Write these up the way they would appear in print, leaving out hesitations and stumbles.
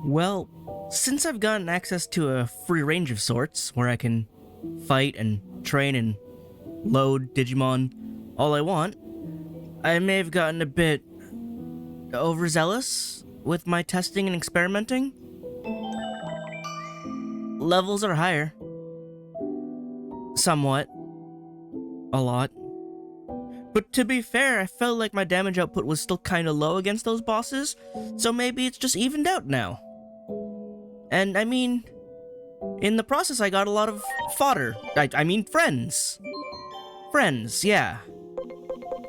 Well, since I've gotten access to a free range of sorts, where I can fight and train and load Digimon all I want, I may have gotten a bit overzealous with my testing and experimenting. Levels are higher. Somewhat. A lot. But to be fair, I felt like my damage output was still kinda low against those bosses, so maybe it's just evened out now. And I mean, in the process I got a lot of fodder. I mean friends. Friends, yeah.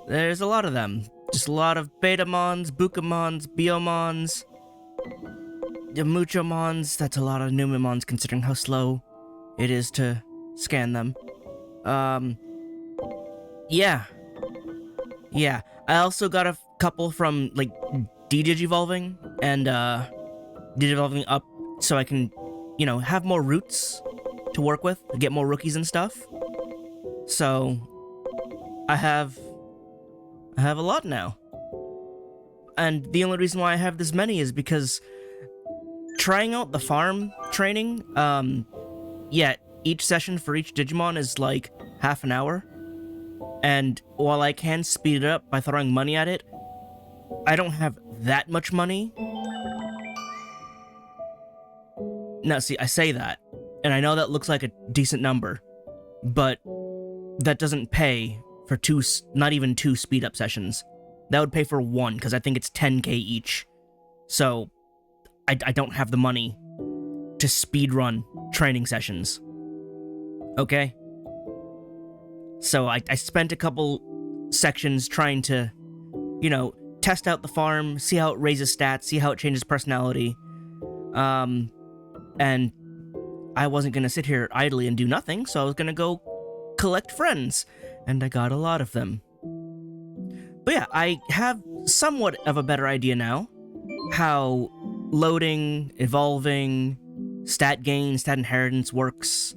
There's a lot of them. Just a lot of Betamons, Bukamons, Biomons, Muchomons. That's a lot of Numemons considering how slow it is to scan them. Yeah. Yeah, I also got a couple from, like, de-digivolving and, digivolving up so I can, you know, have more roots to work with, get more rookies and stuff. So, I have a lot now. And the only reason why I have this many is because trying out the farm training, yeah, each session for each Digimon is, like, half an hour. And while I can speed it up by throwing money at it, I don't have that much money. Now, see, I say that, and I know that looks like a decent number, but that doesn't pay for not even two speed-up sessions. That would pay for one, because I think it's 10k each. So, I don't have the money to speedrun training sessions. Okay? So I spent a couple sections trying to, you know, test out the farm, see how it raises stats, see how it changes personality. And I wasn't gonna sit here idly and do nothing, so I was gonna go collect friends. And I got a lot of them. But yeah, I have somewhat of a better idea now how loading, evolving, stat gain, stat inheritance works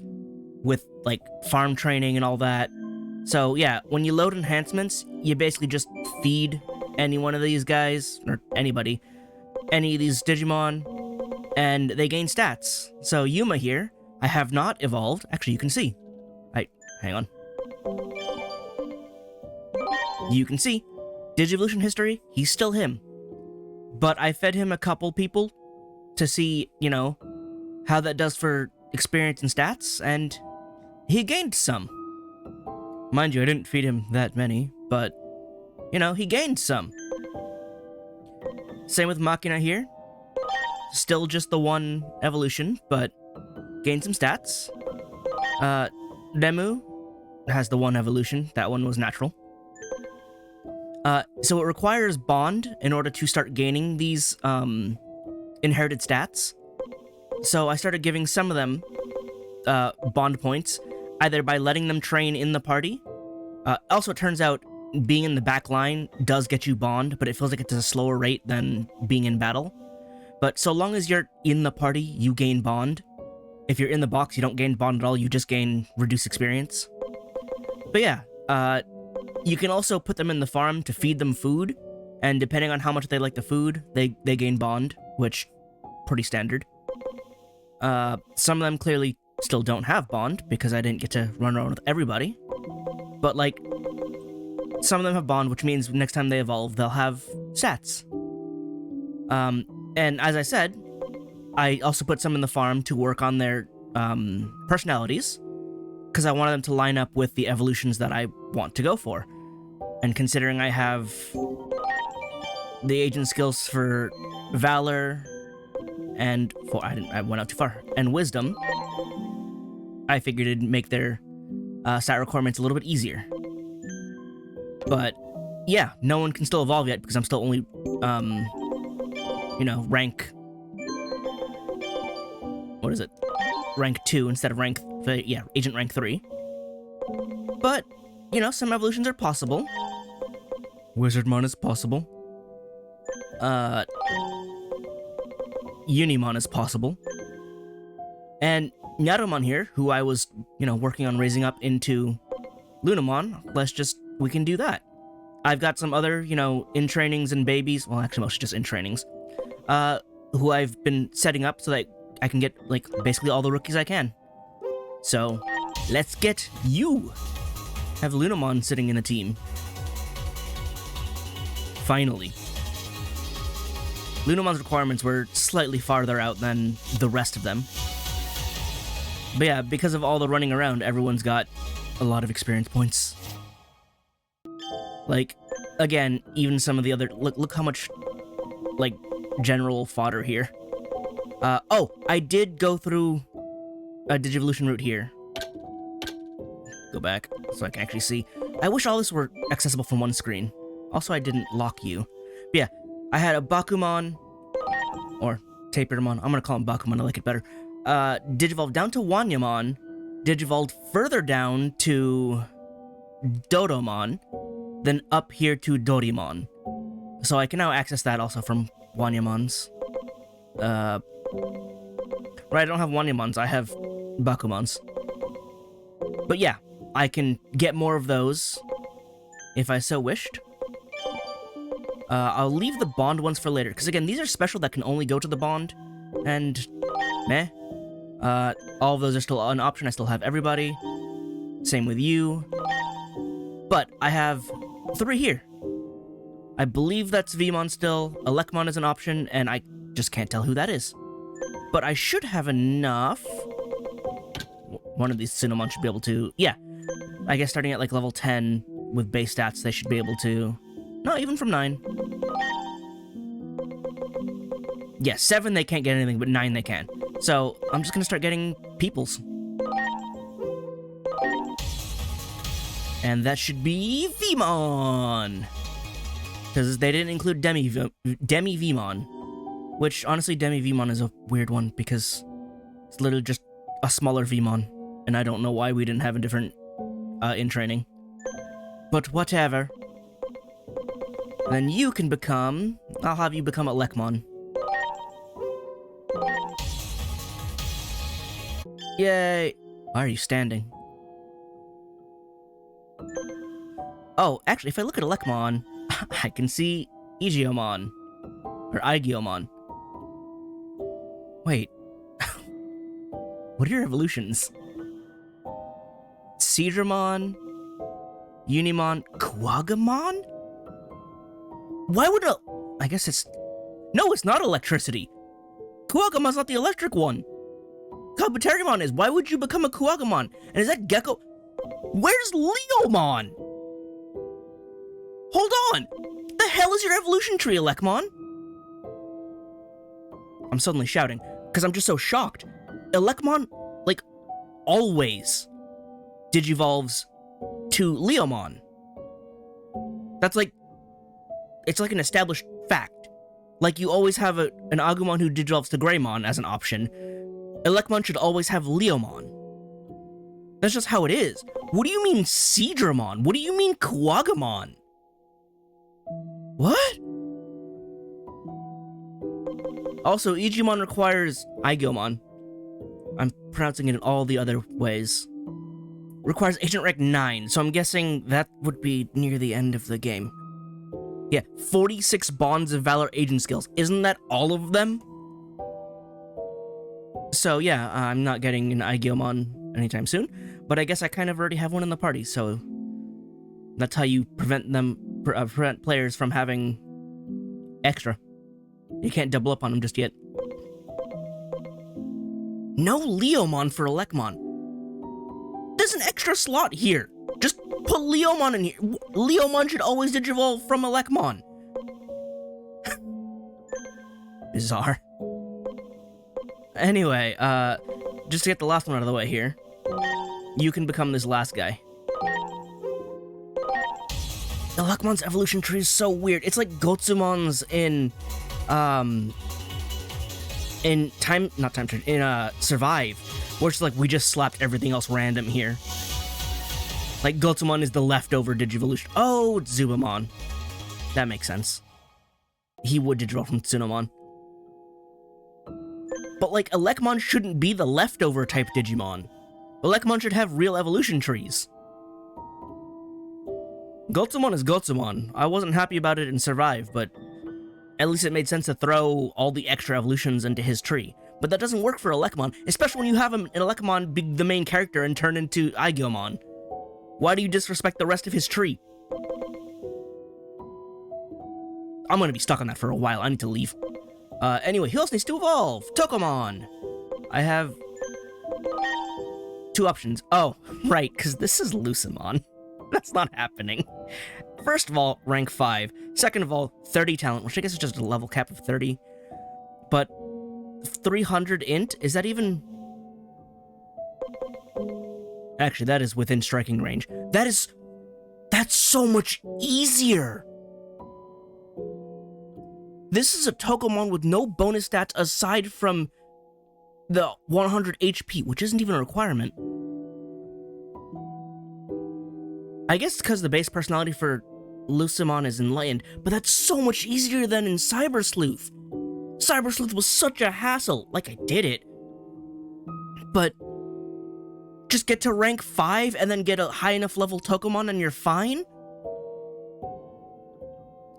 with, like, farm training and all that. So yeah, when you load enhancements, you basically just feed any one of these guys, or anybody, any of these Digimon, and they gain stats. So Yuma here, I have not evolved. Actually, you can see. Hang on. You can see. Digivolution history, he's still him. But I fed him a couple people to see, you know, how that does for experience and stats, and he gained some. Mind you, I didn't feed him that many, but, you know, he gained some. Same with Machina here. Still just the one evolution, but gained some stats. Nemu has the one evolution. That one was natural. So it requires bond in order to start gaining these, inherited stats. So I started giving some of them, bond points, either by letting them train in the party. Also, it turns out being in the back line does get you bond, but it feels like it's at a slower rate than being in battle. But so long as you're in the party, you gain bond. If you're in the box, you don't gain bond at all, you just gain reduced experience. But yeah, you can also put them in the farm to feed them food, and depending on how much they like the food, they gain bond, which, pretty standard. Some of them clearly still don't have bond, because I didn't get to run around with everybody. But, like, some of them have bond, which means next time they evolve, they'll have stats. And as I said, I also put some in the farm to work on their, personalities, because I wanted them to line up with the evolutions that I want to go for. And considering I have the agent skills for Valor, and I went out too far, and Wisdom, I figured it'd make their stat requirements a little bit easier. But yeah, no one can still evolve yet because I'm still only, you know, rank. What is it? Rank 2 instead of agent rank 3. But, you know, some evolutions are possible. Wizardmon is possible. Unimon is possible. And Nyaromon here, who I was, you know, working on raising up into Lunamon, we can do that. I've got some other, you know, in-trainings and babies, well, actually mostly just in-trainings, who I've been setting up so that I can get, like, basically all the rookies I can. So, let's get you! Have Lunamon sitting in a team. Finally. Lunamon's requirements were slightly farther out than the rest of them. But yeah, because of all the running around, everyone's got a lot of experience points. Like, again, even some of the other... Look how much, like, general fodder here. Oh, I did go through a Digivolution route here. Go back so I can actually see. I wish all this were accessible from one screen. Also, I didn't lock you. But yeah, I had a Bakumon, or Tapiramon. I'm gonna call him Bakumon, I like it better. Digivolved down to Wanyamon, Digivolved further down to Dodomon, then up here to Dorimon. So I can now access that also from Wanyamons. Right, I don't have Wanyamons, I have Bakumons. But yeah, I can get more of those if I so wished. I'll leave the bond ones for later, because again, these are special that can only go to the bond, and meh. All of those are still an option, I still have everybody. Same with you. But I have 3 here. I believe that's Vmon still, Elecmon is an option, and I just can't tell who that is. But I should have enough. One of these Cinnamon should be able to... Yeah, I guess starting at like level 10 with base stats, they should be able to... No, even from 9. Yeah, 7 they can't get anything, but 9 they can. So, I'm just gonna start getting peoples. And that should be Vmon! Because they didn't include Demi Vmon. Which, honestly, Demi Vmon is a weird one, because it's literally just a smaller Vmon. And I don't know why we didn't have a different in training. But whatever. Then you can become... I'll have you become a Lekmon. Yay! Why are you standing? Oh, actually, if I look at a Lekmon, I can see Aegiomon. Or Aegiomon. Wait. What are your evolutions? Seedramon? Unimon? Quagamon? Why would a... I guess it's... No, it's not electricity! Quagamon's not the electric one! Kabuterimon is. Why would you become a Quagamon? And is that Gecko... Where's Leomon? Hold on! The hell is your evolution tree, Elecmon? I'm suddenly shouting, because I'm just so shocked. Elecmon, like, always digivolves to Leomon. That's like... It's like an established fact. Like, you always have an Agumon who digivolves to Greymon as an option. Elecmon should always have Leomon. That's just how it is. What do you mean Seedramon? What do you mean Quagamon? What? Also, Aegiomon requires Aegiomon. I'm pronouncing it in all the other ways. Requires Agent Rank 9, so I'm guessing that would be near the end of the game. Yeah, 46 Bonds of Valor agent skills. Isn't that all of them? So yeah, I'm not getting an Aegiomon anytime soon, but I guess I kind of already have one in the party, so that's how you prevent players from having extra. You can't double up on them just yet. No Leomon for Elecmon. There's an extra slot here. Just put Leomon in here. Leomon should always digivolve from Elecmon. Bizarre. Anyway, just to get the last one out of the way here, you can become this last guy. Elecmon's evolution tree is so weird. It's like Gotsumon's in Survive, where it's like we just slapped everything else random here. Like, Gotsumon is the leftover Digivolution. Oh, it's Zubamon. That makes sense. He would digivolve from Tsunomon. But, like, Elecmon shouldn't be the leftover type Digimon. Elecmon should have real evolution trees. Gotsumon is Gotsumon. I wasn't happy about it in Survive, but At least it made sense to throw all the extra evolutions into his tree. But that doesn't work for Aegiomon, especially when you have him in Aegiomon be the main character and turn into Aegiomon. Why do you disrespect the rest of his tree? I'm gonna be stuck on that for a while. I need to leave. Anyway, who else needs to evolve? Tokomon! I have 2 options. Oh, right, because this is Lucemon. That's not happening. First of all, rank 5. Second of all, 30 talent, which I guess is just a level cap of 30. But 300 int? Is that even... Actually, that is within striking range. That's so much easier! This is a Tokomon with no bonus stats aside from the 100 HP, which isn't even a requirement. I guess it's because the base personality for Lucemon is enlightened, but that's so much easier than in Cyber Sleuth. Cyber Sleuth was such a hassle. Like, I did it. But just get to rank 5 and then get a high enough level Tokomon and you're fine?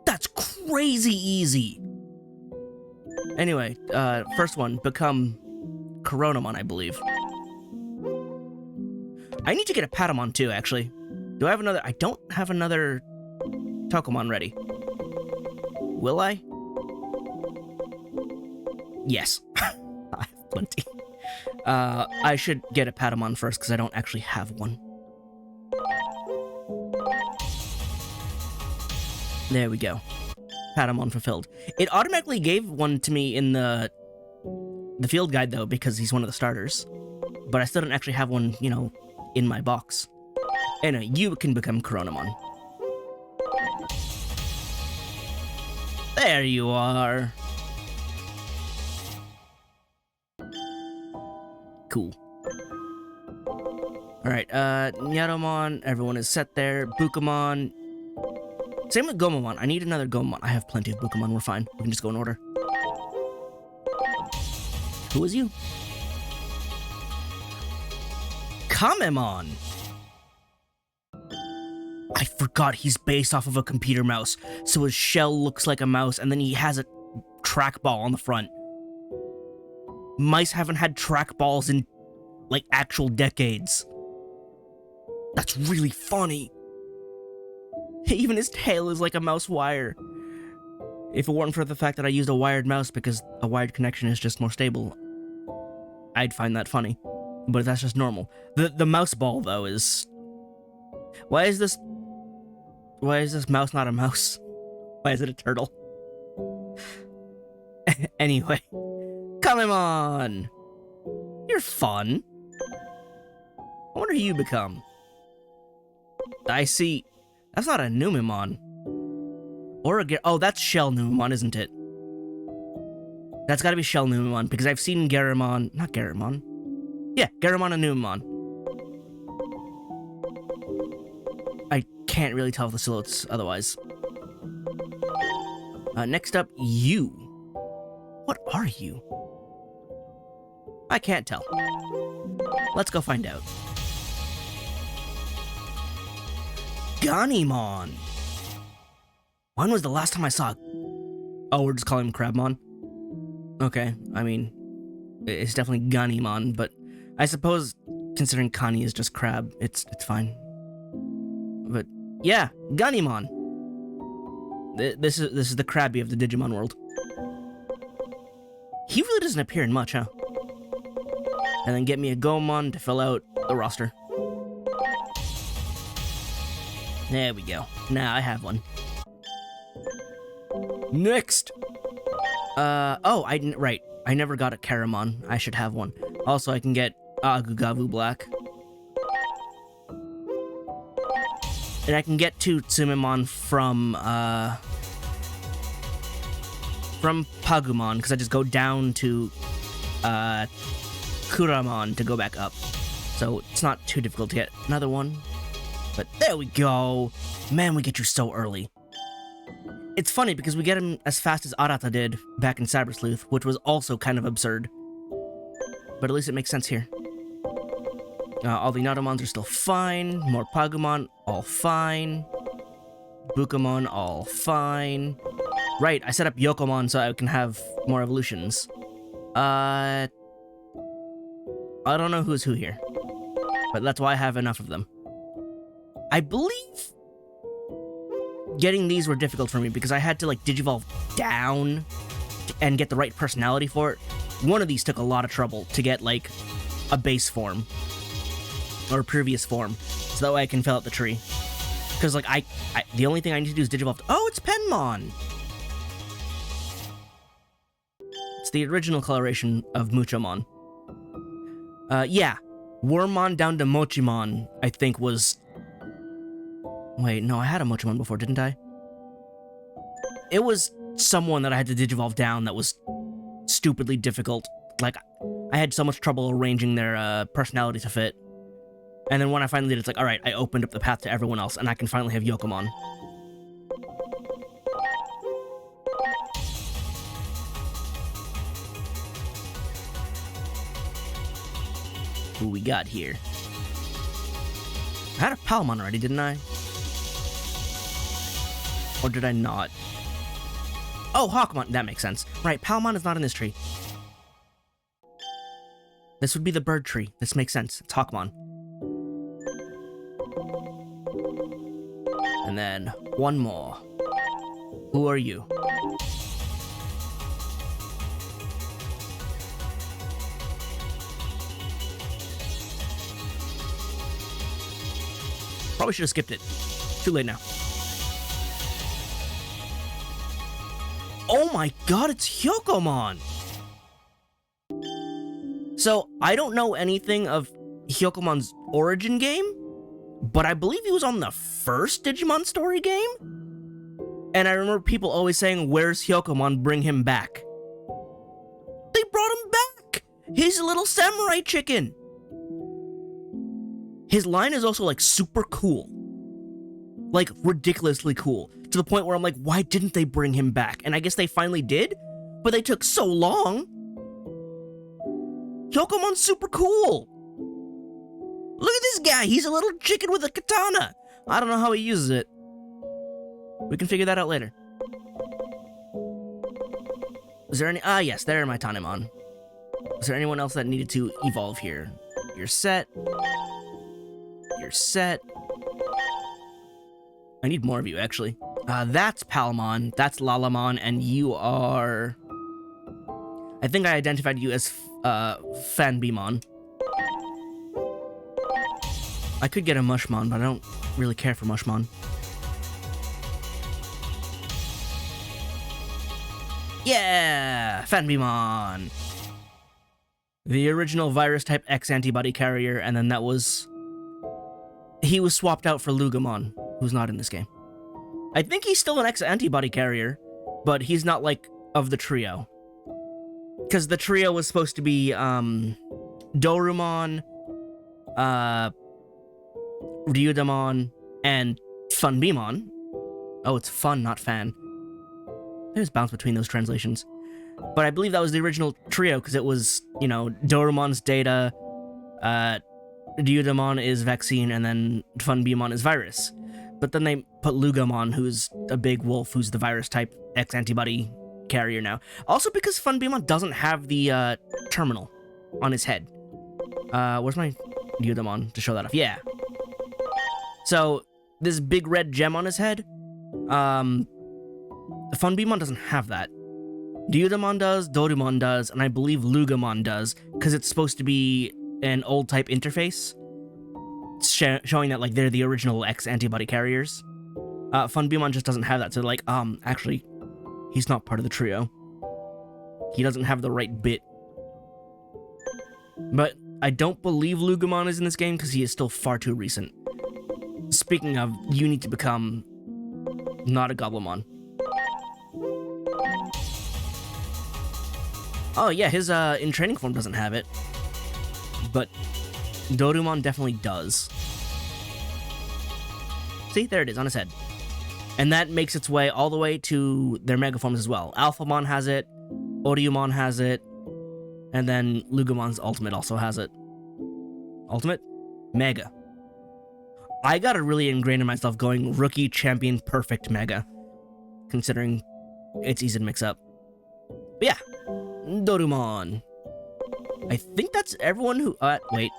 That's crazy easy. Anyway, first one, become Coronamon, I believe. I need to get a Patamon too, actually. Do I have another? I don't have another Tokomon ready. Will I? Yes. I have plenty. I should get a Patamon first, because I don't actually have one. There we go. Patamon fulfilled. It automatically gave one to me in the field guide, though, because he's one of the starters. But I still don't actually have one, you know, in my box. Anyway, you can become Coronamon. There you are. Cool. Alright, Nyatomon, everyone is set there. Bukamon. Same with Gomamon. I need another Gomamon. I have plenty of Bukamon, we're fine. We can just go in order. Who is you? Kamemon! I forgot he's based off of a computer mouse, so his shell looks like a mouse, and then he has a trackball on the front. Mice haven't had trackballs in, like, actual decades. That's really funny. Even his tail is like a mouse wire. If it weren't for the fact that I used a wired mouse because a wired connection is just more stable, I'd find that funny. But that's just normal. The mouse ball, though, is... Why is this mouse not a mouse? Why is it a turtle? Anyway. Kamemon! You're fun. I wonder who you become. I see... That's not a Numemon. Or a... Oh, that's Shell Numemon, isn't it? That's gotta be Shell Numemon, because I've seen Garamon... Not Garamon. Yeah, Garamon and Numemon. I can't really tell the silhouettes otherwise. Next up, you. What are you? I can't tell. Let's go find out. Ganimon! When was the last time I saw... Oh, we're just calling him Crabmon? Okay, I mean... It's definitely Ganimon, but... I suppose, considering Kani is just crab, it's fine. But, yeah, Ganimon! This is the Krabby of the Digimon world. He really doesn't appear in much, huh? And then get me a Gomon to fill out the roster. There we go. Now I have one. Next! Right. I never got a Karamon. I should have one. Also, I can get Agugavu Black. And I can get 2 Tsumemon from Pagumon, because I just go down to Kuramon to go back up. So it's not too difficult to get another one. But there we go. Man, we get you so early. It's funny because we get him as fast as Arata did back in Cyber Sleuth, which was also kind of absurd. But at least it makes sense here. All the Natomons are still fine. More Pagumon, all fine. Bukamon, all fine. Right, I set up Yokomon so I can have more evolutions. I don't know who's who here, but that's why I have enough of them. I believe getting these were difficult for me because I had to like digivolve down and get the right personality for it. One of these took a lot of trouble to get like a base form or a previous form, so that way I can fill out the tree. Because like the only thing I need to do is digivolve. Oh, it's Penmon. It's the original coloration of Muchomon. Yeah, Wormmon down to Mochimon, I think was... Wait, no, I had a Mochimon before, didn't I? It was someone that I had to digivolve down that was stupidly difficult. Like, I had so much trouble arranging their personality to fit. And then when I finally did, it's like, alright, I opened up the path to everyone else, and I can finally have Yokomon. Who we got here? I had a Palmon already, didn't I? Or did I not? Oh, Hawkmon. That makes sense. Right, Palmon is not in this tree. This would be the bird tree. This makes sense. It's Hawkmon. And then one more. Who are you? Probably should have skipped it. Too late now. Oh my god, it's Hyokomon! So, I don't know anything of Hyokomon's origin game, but I believe he was on the first Digimon story game? And I remember people always saying, where's Hyokomon, bring him back. They brought him back! He's a little samurai chicken! His line is also, like, super cool. Like, ridiculously cool. To the point where I'm like, why didn't they bring him back? And I guess they finally did, but they took so long. Hyokomon's super cool. Look at this guy. He's a little chicken with a katana. I don't know how he uses it. We can figure that out later. Is there any... Ah, yes, there are my Tanemon. Is there anyone else that needed to evolve here? You're set. You're set. I need more of you, actually. That's Palmon, that's Lalamon, and you are... I think I identified you as Fanbimon. I could get a Mushmon, but I don't really care for Mushmon. Yeah! Fanbimon! The original virus-type X antibody carrier, and then that was... He was swapped out for Lugamon, who's not in this game. I think he's still an X antibody carrier, but he's not, like, of the trio. Because the trio was supposed to be, Dorumon, Ryudamon, and Funbimon. Oh, it's Fun, not Fan. There's bounce between those translations. But I believe that was the original trio, because it was, you know, Dorumon's Data, Ryudamon is Vaccine, and then Funbimon is Virus. But then they put Lugamon, who's a big wolf, who's the virus-type X-antibody carrier now. Also because Funbimon doesn't have the terminal on his head. Where's my Ryudamon to show that off? Yeah. So, this big red gem on his head, Funbimon doesn't have that. Ryudamon does, Dorumon does, and I believe Lugamon does, because it's supposed to be an old-type interface. Showing that, like, they're the original X-antibody carriers. Funbimon just doesn't have that, so, like, actually, he's not part of the trio. He doesn't have the right bit. But I don't believe Lugamon is in this game, because he is still far too recent. Speaking of, you need to become not a Goblimon. Oh, yeah, his, in training form doesn't have it. But Dorumon definitely does. See, there it is, on his head. And that makes its way all the way to their Mega forms as well. Alphamon has it, Oriumon has it, and then Lugamon's Ultimate also has it. Ultimate? Mega. I gotta really ingrain in myself going Rookie, Champion, Perfect, Mega. Considering it's easy to mix up. But yeah, Dorumon. I think that's everyone who, wait.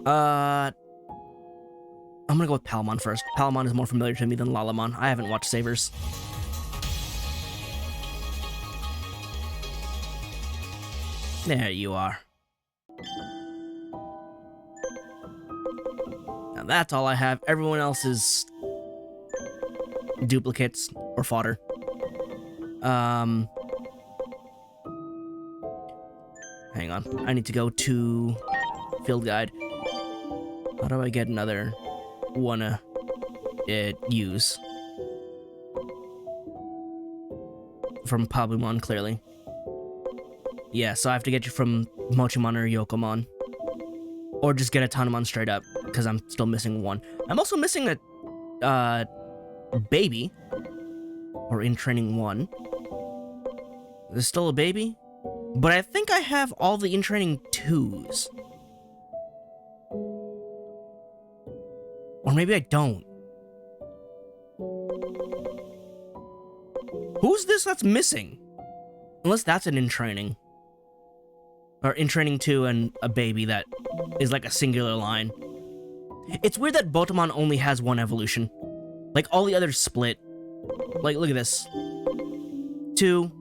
I'm gonna go with Palmon first. Palmon is more familiar to me than Lalamon. I haven't watched Savers. There you are. Now that's all I have. Everyone else is duplicates or fodder. Hang on. I need to go to Field Guide. How do I get another wanna use? From Pabumon, clearly. Yeah, so I have to get you from Mochimon or Yokomon. Or just get a Tanomon straight up, because I'm still missing one. I'm also missing a, baby. Or in training 1. There's still a baby? But I think I have all the in training 2s. Or maybe I don't. Who's this that's missing? Unless that's an in training. Or in training 2 and a baby that is like a singular line. It's weird that Botamon only has one evolution. Like all the others split. Like look at this. 2,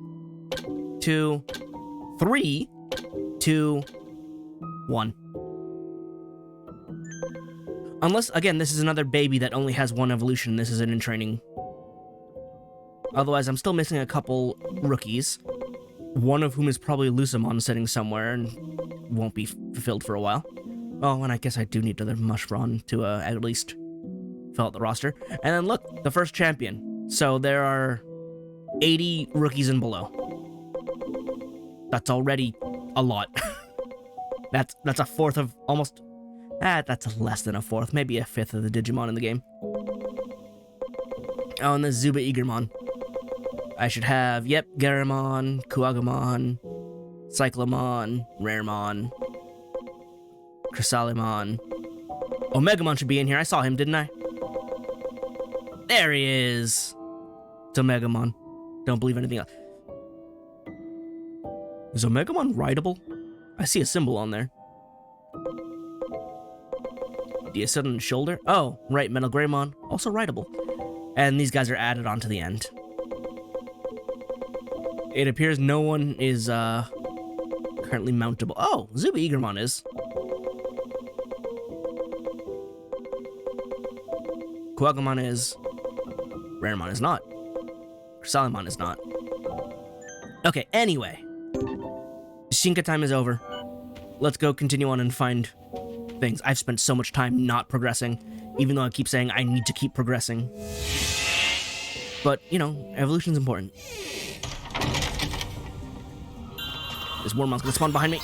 2, 3, 2, 1. Unless, again, this is another baby that only has one evolution. This is an in training. Otherwise, I'm still missing a couple rookies. One of whom is probably Lucamon sitting somewhere and won't be fulfilled for a while. Oh, and I guess I do need another Mushron to at least fill out the roster. And then look, the first champion. So there are 80 rookies and below. That's already a lot. That's a fourth of almost... that's less than a fourth, maybe a fifth of the Digimon in the game. Oh, and the Zuba Eagermon. I should have, yep, Garamon, Kuagamon, Cyclomon, Raremon, Chrysalimon. Omegamon should be in here. I saw him, didn't I? There he is. It's Omegamon. Don't believe anything else. Is Omegamon rideable? I see a symbol on there. Do you sit on his shoulder? Oh, right, Metal Greymon. Also rideable. And these guys are added on to the end. It appears no one is currently mountable. Oh, Zuba Eagermon is. Kuagamon is. Raremon is not. Salamon is not. Okay, anyway. Shinka time is over. Let's go continue on and find things. I've spent so much time not progressing, even though I keep saying I need to keep progressing. But, you know, evolution's important. This Wormon's gonna spawn behind me.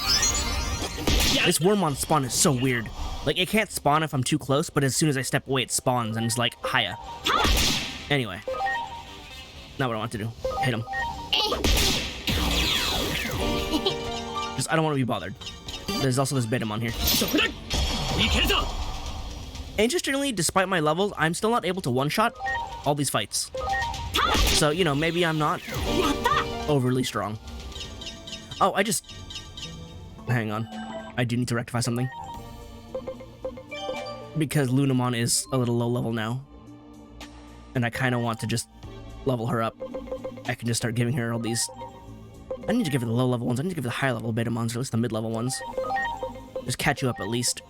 This Wormon spawn is so weird. Like, it can't spawn if I'm too close, but as soon as I step away, it spawns, and it's like, hiya. Anyway. Not what I want to do. Hit him. Just, I don't want to be bothered. There's also this Betamon here. Interestingly, despite my levels, I'm still not able to one-shot all these fights. So, you know, maybe I'm not overly strong. Oh, hang on. I do need to rectify something. Because Lunamon is a little low level now. And I kind of want to just level her up. I can just start giving her all these... I need to give her the low level ones. I need to give her the high level Betamons, or at least the mid level ones. Just catch you up at least.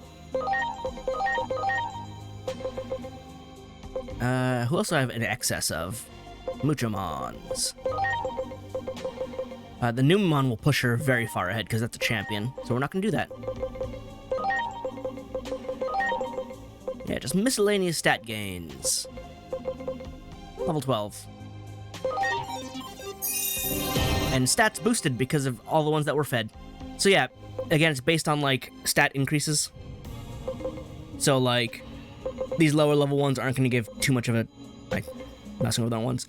Who else do I have in excess of? Muchomons. The Numemon will push her very far ahead because that's a champion, so we're not going to do that. Yeah, just miscellaneous stat gains. Level 12. And stats boosted because of all the ones that were fed. So yeah, again, it's based on, like, stat increases. So, like, these lower level ones aren't going to give too much of a... Like, messing with our ones.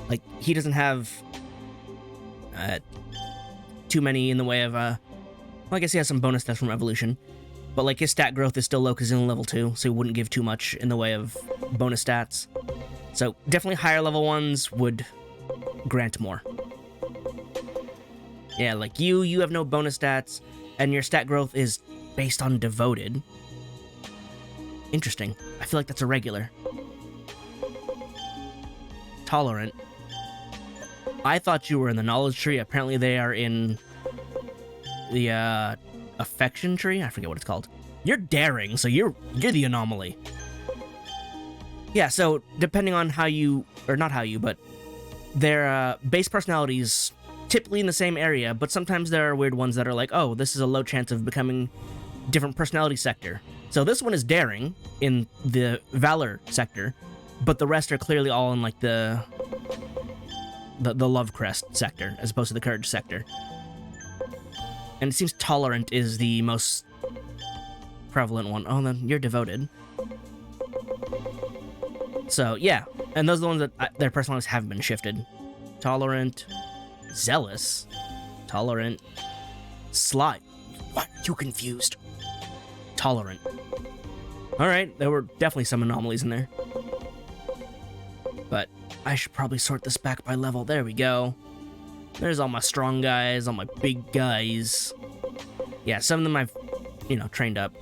Like, he doesn't have... too many in the way of, well, I guess he has some bonus stats from evolution, but like his stat growth is still low because he's in level 2, so he wouldn't give too much in the way of bonus stats. So definitely higher level ones would grant more. Yeah, like you have no bonus stats, and your stat growth is based on devoted. Interesting. I feel like that's a regular. Tolerant. I thought you were in the knowledge tree. Apparently they are in the affection tree. I forget what it's called. You're daring, so you're the anomaly. Yeah, so depending on how you, or not how you, but their base personalities typically in the same area, but sometimes there are weird ones that are like, oh, this is a low chance of becoming different personality sector. So this one is daring in the valor sector, but the rest are clearly all in like the love crest sector as opposed to the courage sector. And it seems tolerant is the most prevalent one. Oh, then you're devoted. So yeah, and those are the ones that their personalities have been shifted. Tolerant, zealous, tolerant, sly. What? You confused? Tolerant. All right, there were definitely some anomalies in there. But I should probably sort this back by level. There we go. There's all my strong guys, all my big guys. Yeah, some of them I've, trained up.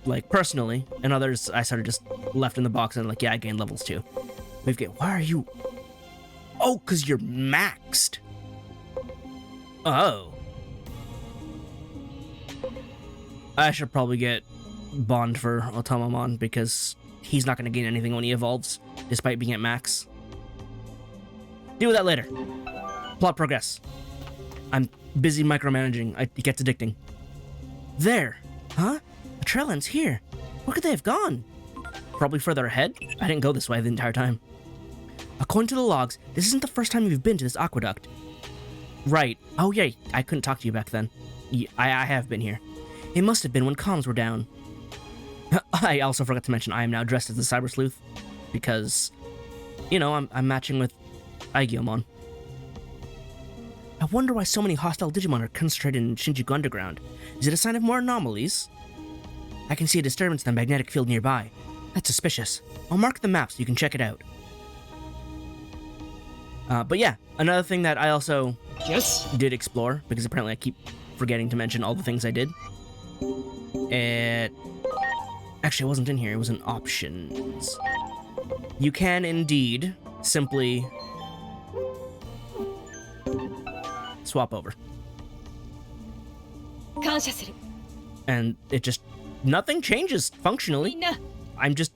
Like, personally. And others I sort of just left in the box and like, yeah, I gained levels too. Why are you... Oh, because you're maxed. Oh. I should probably get Bond for Aegiomon because he's not going to gain anything when he evolves, despite being at max. Deal with that later. Plot progress. I'm busy micromanaging. It gets addicting. There. Huh? The trail ends here. Where could they have gone? Probably further ahead? I didn't go this way the entire time. According to the logs, this isn't the first time you've been to this aqueduct. Right. Oh, yeah. I couldn't talk to you back then. I have been here. It must have been when comms were down. I also forgot to mention I am now dressed as the Cyber Sleuth because, I'm matching with Aegiomon. I wonder why so many hostile Digimon are concentrated in Shinjuku Underground. Is it a sign of more anomalies? I can see a disturbance in the magnetic field nearby. That's suspicious. I'll mark the map so you can check it out. But yeah, another thing that I also did explore, because apparently I keep forgetting to mention all the things I did. Actually, it wasn't in here, it was in options. You can indeed simply swap over. And it just, nothing changes functionally. I'm just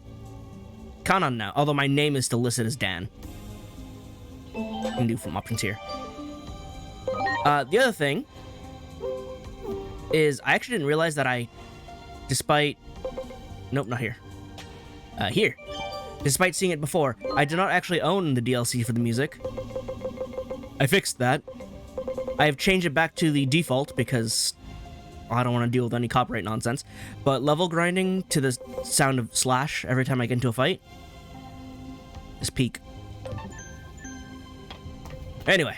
Kanan now, although my name is still listed as Dan. You can do from options here. The other thing is I actually didn't realize that despite... Nope, not here. Here. Despite seeing it before, I do not actually own the DLC for the music. I fixed that. I have changed it back to the default because I don't want to deal with any copyright nonsense. But level grinding to the sound of slash every time I get into a fight is peak. Anyway,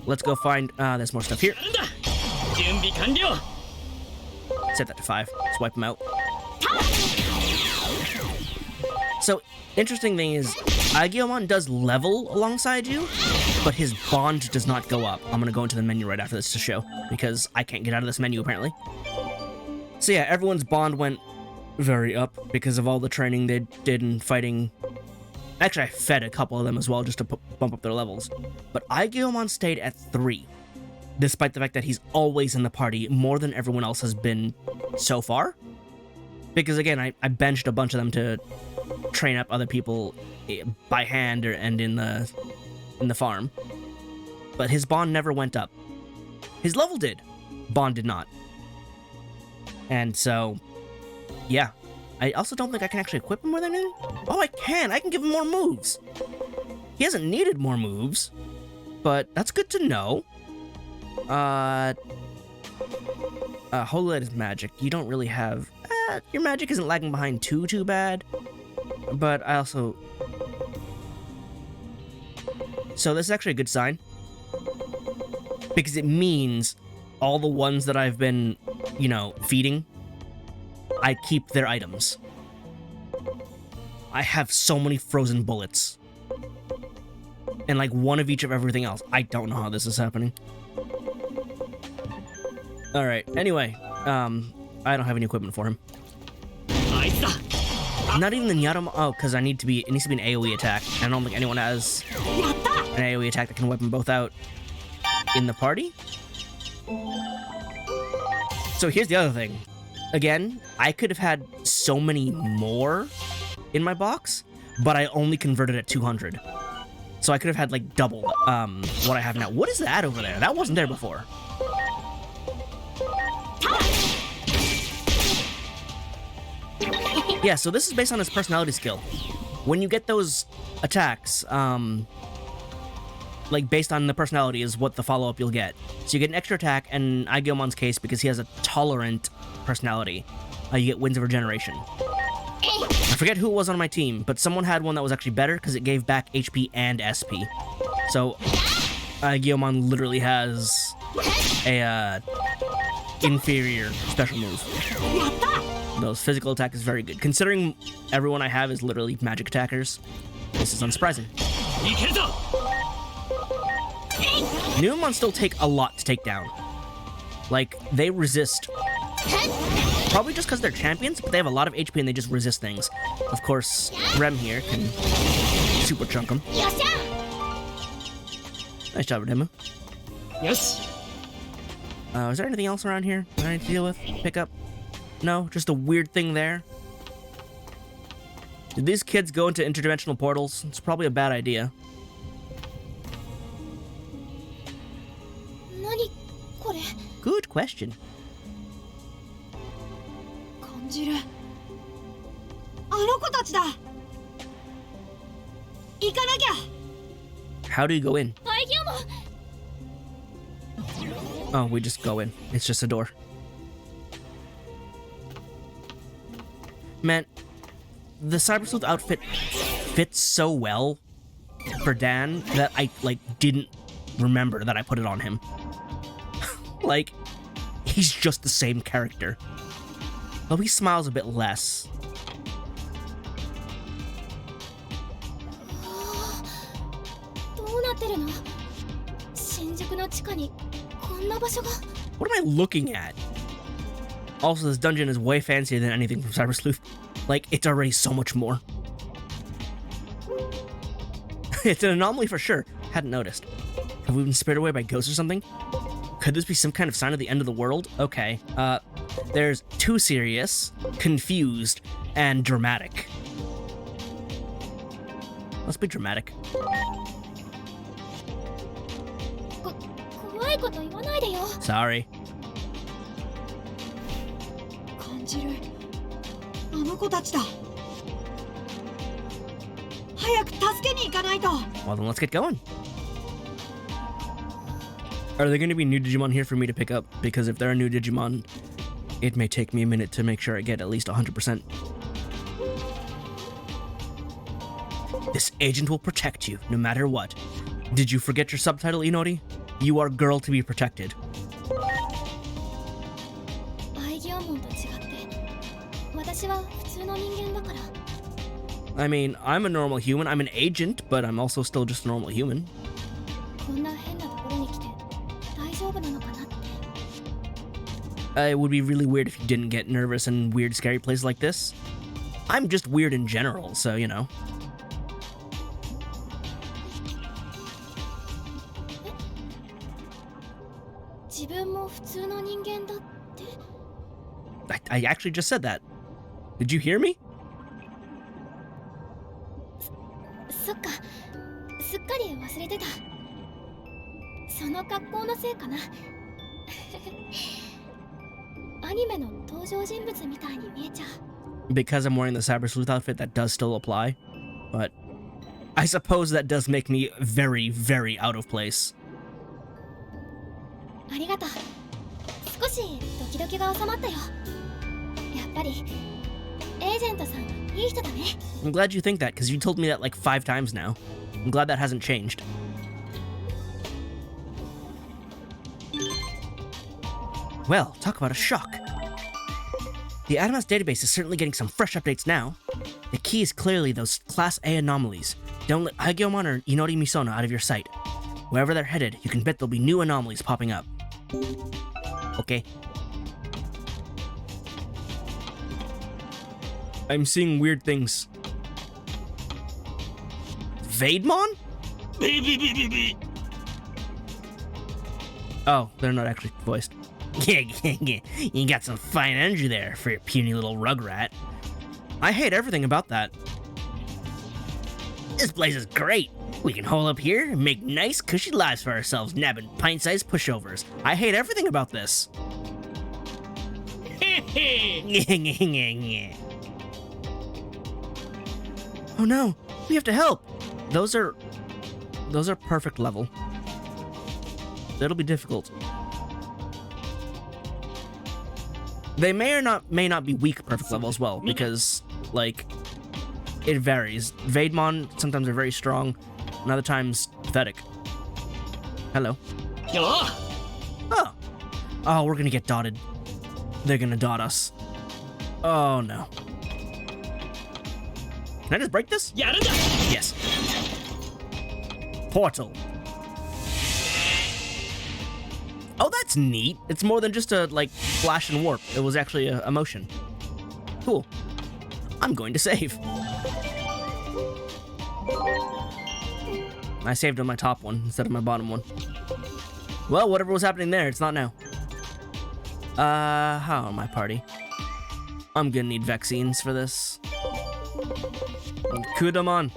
let's go find... there's more stuff here. Set that to 5. Let's wipe them out. So, interesting thing is, Aegiomon does level alongside you, but his bond does not go up. I'm gonna go into the menu right after this to show, because I can't get out of this menu, apparently. So yeah, everyone's bond went very up because of all the training they did in fighting. Actually, I fed a couple of them as well, just to bump up their levels. But Aegiomon stayed at 3, despite the fact that he's always in the party more than everyone else has been so far. Because again, I benched a bunch of them to train up other people by hand and in the farm. But his bond never went up. His level did. Bond did not. And so, yeah. I also don't think I can actually equip him with anything. Oh, I can! I can give him more moves! He hasn't needed more moves, but that's good to know. Holy Light is magic. You don't really have... your magic isn't lagging behind too bad. But I also... So this is actually a good sign. Because it means all the ones that I've been, feeding, I keep their items. I have so many frozen bullets. and like one of each of everything else. I don't know how this is happening. All right. Anyway, I don't have any equipment for him. Not even the Nyarama. Oh, because it needs to be an AoE attack. I don't think anyone has an AoE attack that can wipe them both out in the party. So here's the other thing. Again, I could have had so many more in my box, but I only converted at 200. So I could have had like double what I have now. What is that over there? That wasn't there before. Yeah, so this is based on his personality skill. When you get those attacks, like based on the personality is what the follow-up you'll get. So you get an extra attack, and in Aegyomon's case, because he has a tolerant personality, you get Winds of Regeneration. I forget who it was on my team, but someone had one that was actually better because it gave back HP and SP. So Aegiomon literally has a inferior special move. Those physical attack is very good. Considering everyone I have is literally magic attackers, this is unsurprising. Nebulous still take a lot to take down. Like, they resist. Probably just because they're champions, but they have a lot of HP and they just resist things. Of course, Rem here can super chunk them. Nice job, Remu. Yes. Is there anything else around here that I need to deal with? Pick up? No? Just a weird thing there? Did these kids go into interdimensional portals? It's probably a bad idea. Good question. How do you go in? Oh, we just go in. It's just a door. Man, the Cyber Sleuth outfit fits so well for Dan that I, like, didn't remember that I put it on him. Like, he's just the same character. Though he smiles a bit less. What am I looking at? Also, this dungeon is way fancier than anything from Cyber Sleuth. Like, it's already so much more. It's an anomaly for sure. Hadn't noticed. Have we been spared away by ghosts or something? Could this be some kind of sign of the end of the world? Okay. There's too serious, confused, and dramatic. Let's be dramatic. Sorry. Well, then let's get going. Are there going to be new Digimon here for me to pick up? Because if there are new Digimon, it may take me a minute to make sure I get at least 100%. This agent will protect you, no matter what. Did you forget your subtitle, Inori? You are girl to be protected. I mean, I'm a normal human. I'm an agent, but I'm also still just a normal human. It would be really weird if you didn't get nervous in weird, scary places like this. I'm just weird in general, so, you know. I actually just said that. Did you hear me? Because I'm wearing the Cyber Sleuth outfit, that does still apply. But I suppose that does make me very, very out of place. I'm glad you think that, because you told me that like 5 times now. I'm glad that hasn't changed. Well, talk about a shock. The Adamas database is certainly getting some fresh updates now. The key is clearly those Class A anomalies. Don't let Aegiomon or Inori Misono out of your sight. Wherever they're headed, you can bet there'll be new anomalies popping up. Okay. I'm seeing weird things. Vademon? Oh, they're not actually voiced. Yeah, you got some fine energy there for your puny little rugrat. I hate everything about that. This place is great. We can hole up here and make nice, cushy lives for ourselves, nabbing pint-sized pushovers. I hate everything about this. Oh no, we have to help. Those are perfect level. It'll be difficult. They may not be weak perfect level as well, because like it varies. Vademon sometimes are very strong, and other times pathetic. Hello. Oh, we're gonna get dotted. They're gonna dot us. Oh no. Can I just break this? Yes. Portal. Oh, that's neat. It's more than just a, like, flash and warp. It was actually a motion. Cool. I'm going to save. I saved on my top one instead of my bottom one. Well, whatever was happening there, it's not now. How my party? I'm gonna need vaccines for this. Kudamon.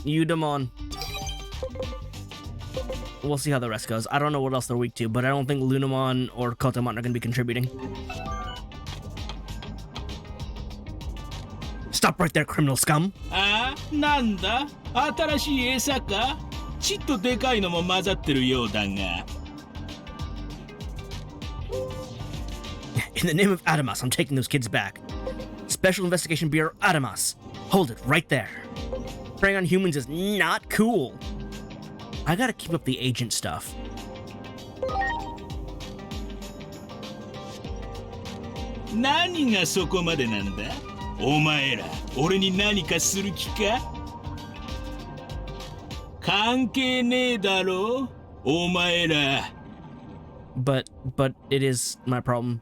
Udamon. We'll see how the rest goes. I don't know what else they're weak to, but I don't think Lunamon or Kotamon are going to be contributing. Stop right there, criminal scum! Nanda? 新しい餌か? ちっとでかいのも混ざってるようだが. In the name of Adamas, I'm taking those kids back. Special Investigation Bureau Adamas. Hold it right there. Preying on humans is not cool. I gotta keep up the agent stuff. Nani ga soko made nanda? Omae ra, ore ni nani ka suru ki ka? Kankei nee daro, omae ra. But it is my problem.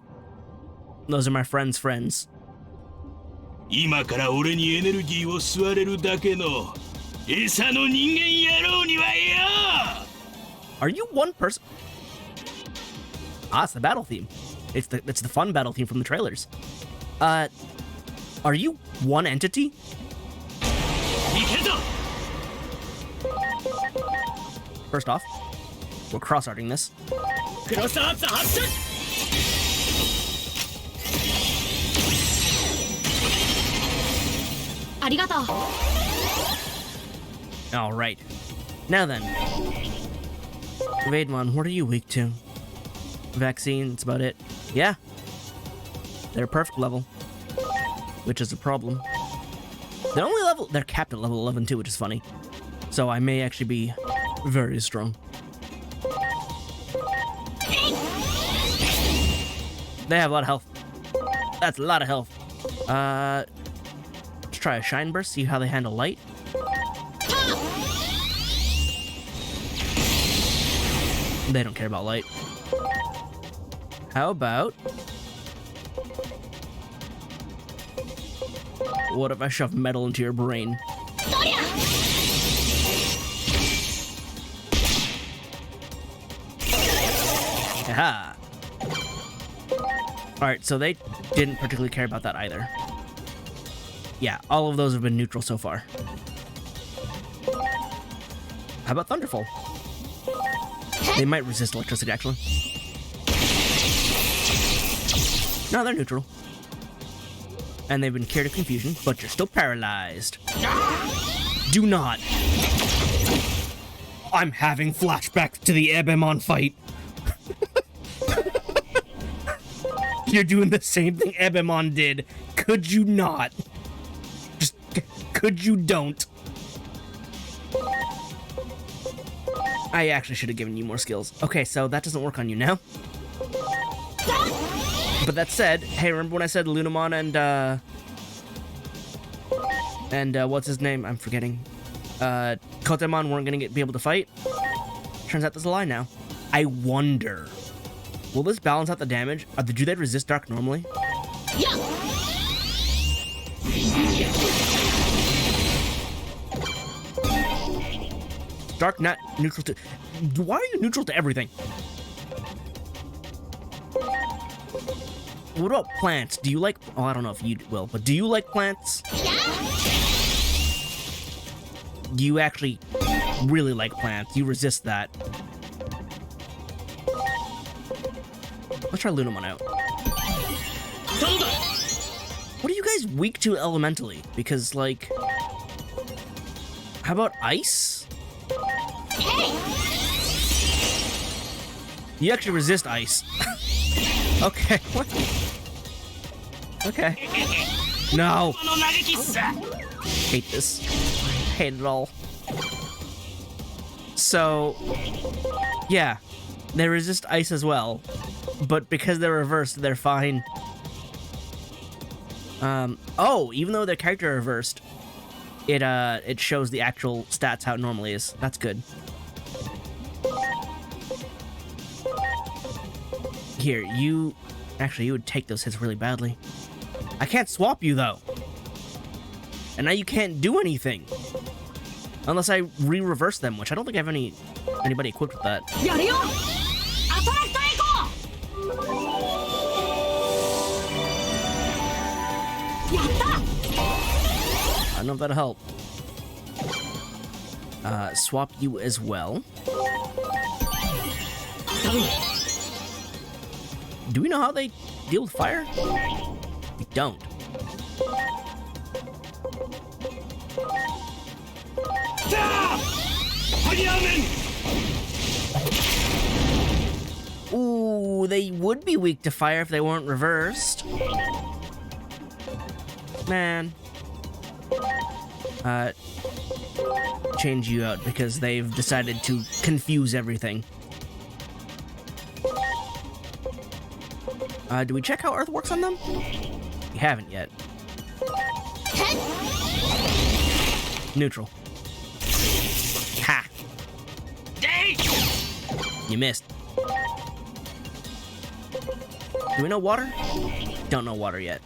Those are my friends' friends. 今から俺にエネルギーを吸われるだけの餌の人間野郎にはよ! Are you one person? Ah, it's the battle theme. It's the fun battle theme from the trailers. Are you one entity? First off, we're cross-arting this. All right. Now then, Vademon, what are you weak to? Vaccine, that's about it. Yeah. They're perfect level, which is a problem. They're capped at level 11 too, which is funny. So I may actually be very strong. They have a lot of health. That's a lot of health. Let's try a Shine Burst, see how they handle light. They don't care about light. How about... what if I shove metal into your brain? Aha! Alright, so they didn't particularly care about that either. Yeah, all of those have been neutral so far. How about Thunderfall? They might resist electricity, actually. No, they're neutral. And they've been cured of confusion, but you're still paralyzed. Do not. I'm having flashbacks to the Aegiomon fight. You're doing the same thing Aegiomon did. Could you not? Just, could you don't? I actually should have given you more skills. Okay, so that doesn't work on you now. But that said, hey, remember when I said Lunamon and what's his name? I'm forgetting. Kotemon weren't gonna be able to fight. Turns out there's a lie now. I wonder, will this balance out the damage? Do they resist dark normally? Yeah. Dark not neutral to... Why are you neutral to everything? What about plants? Do you like... Oh, I don't know if you will, but do you like plants? You actually really like plants. You resist that. Let's try Lunamon out. What are you guys weak to elementally? Because, like... How about ice? You actually resist ice. Okay, what? Okay. No. Hate this. Hate it all. So, yeah. They resist ice as well. But because they're reversed, they're fine. Oh, even though their character are reversed, it shows the actual stats how it normally is. That's good. Here, you... Actually, you would take those hits really badly. I can't swap you, though. And now you can't do anything. Unless I re-reverse them, which I don't think I have anybody equipped with that. I don't know if that'll help. Swap you as well. Do we know how they deal with fire? We don't. Ooh, they would be weak to fire if they weren't reversed. Man. Change you out because they've decided to confuse everything. Do we check how Earth works on them? We haven't yet. Neutral. Ha! You missed. Do we know water? Don't know water yet.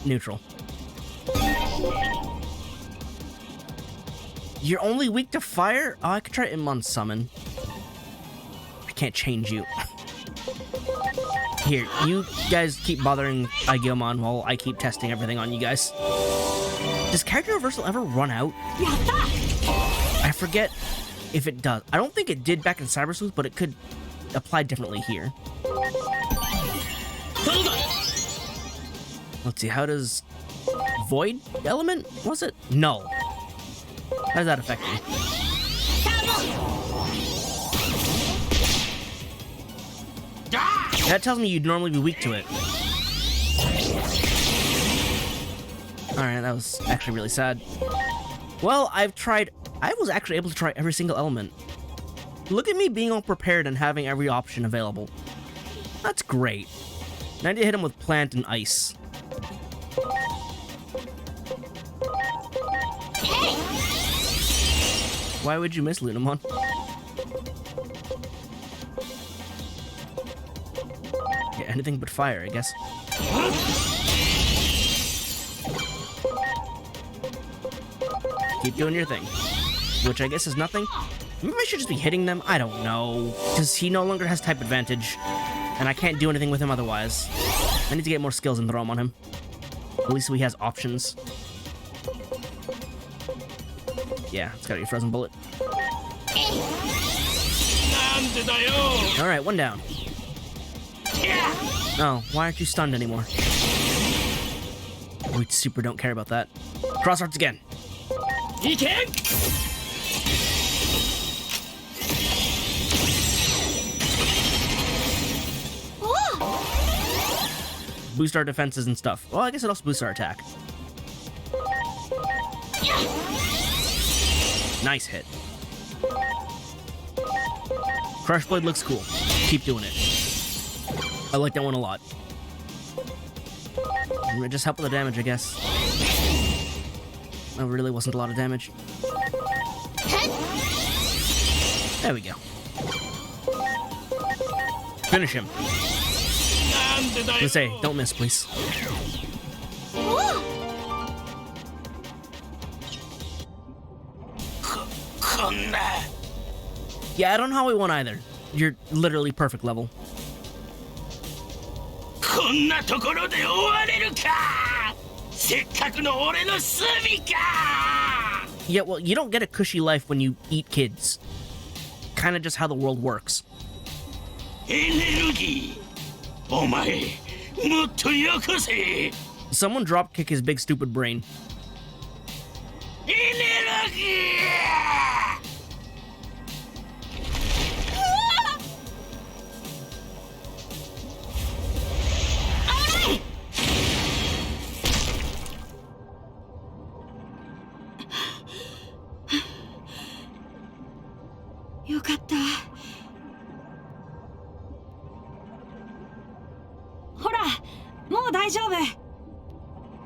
Neutral. You're only weak to fire? Oh, I could try Inmon Summon. I can't change you. Here, you guys keep bothering Aegiomon while I keep testing everything on you guys. Does character reversal ever run out? I forget if it does. I don't think it did back in Cyber Sleuth, but it could apply differently here. Let's see, how does Void Element, was it? No. How does that affect me? That tells me you'd normally be weak to it. Alright, that was actually really sad. Well, I was actually able to try every single element. Look at me being all prepared and having every option available. That's great. Now I need to hit him with plant and ice. Why would you miss Lunamon? Yeah, anything but fire, I guess. Keep doing your thing. Which I guess is nothing. Maybe I should just be hitting them? I don't know. Because he no longer has type advantage. And I can't do anything with him otherwise. I need to get more skills and throw them on him. At least he has options. Yeah, it's gotta be a frozen bullet. Alright, one down. Oh, why aren't you stunned anymore? We super don't care about that. Cross arts again. Boost our defenses and stuff. Well, I guess it also boosts our attack. Nice hit. Crush Blade looks cool. Keep doing it. I like that one a lot. Just help with the damage, I guess. That really wasn't a lot of damage. There we go. Finish him. Let's say, don't miss, please. Yeah, I don't know how we won either. You're literally perfect level. Yeah, well, you don't get a cushy life when you eat kids. Kinda just how the world works. Someone drop kick his big stupid brain.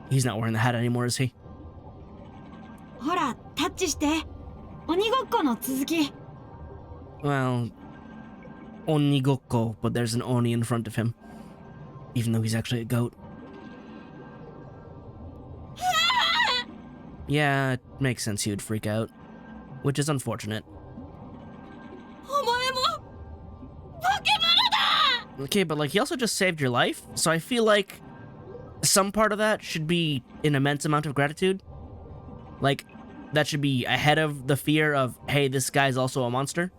He's not wearing the hat anymore, is he? Well, Onigokko, but there's an Oni in front of him. Even though he's actually a goat. Yeah, it makes sense he would freak out. Which is unfortunate. Okay, but like, he also just saved your life, so I feel like some part of that should be an immense amount of gratitude. Like, that should be ahead of the fear of, hey, this guy's also a monster.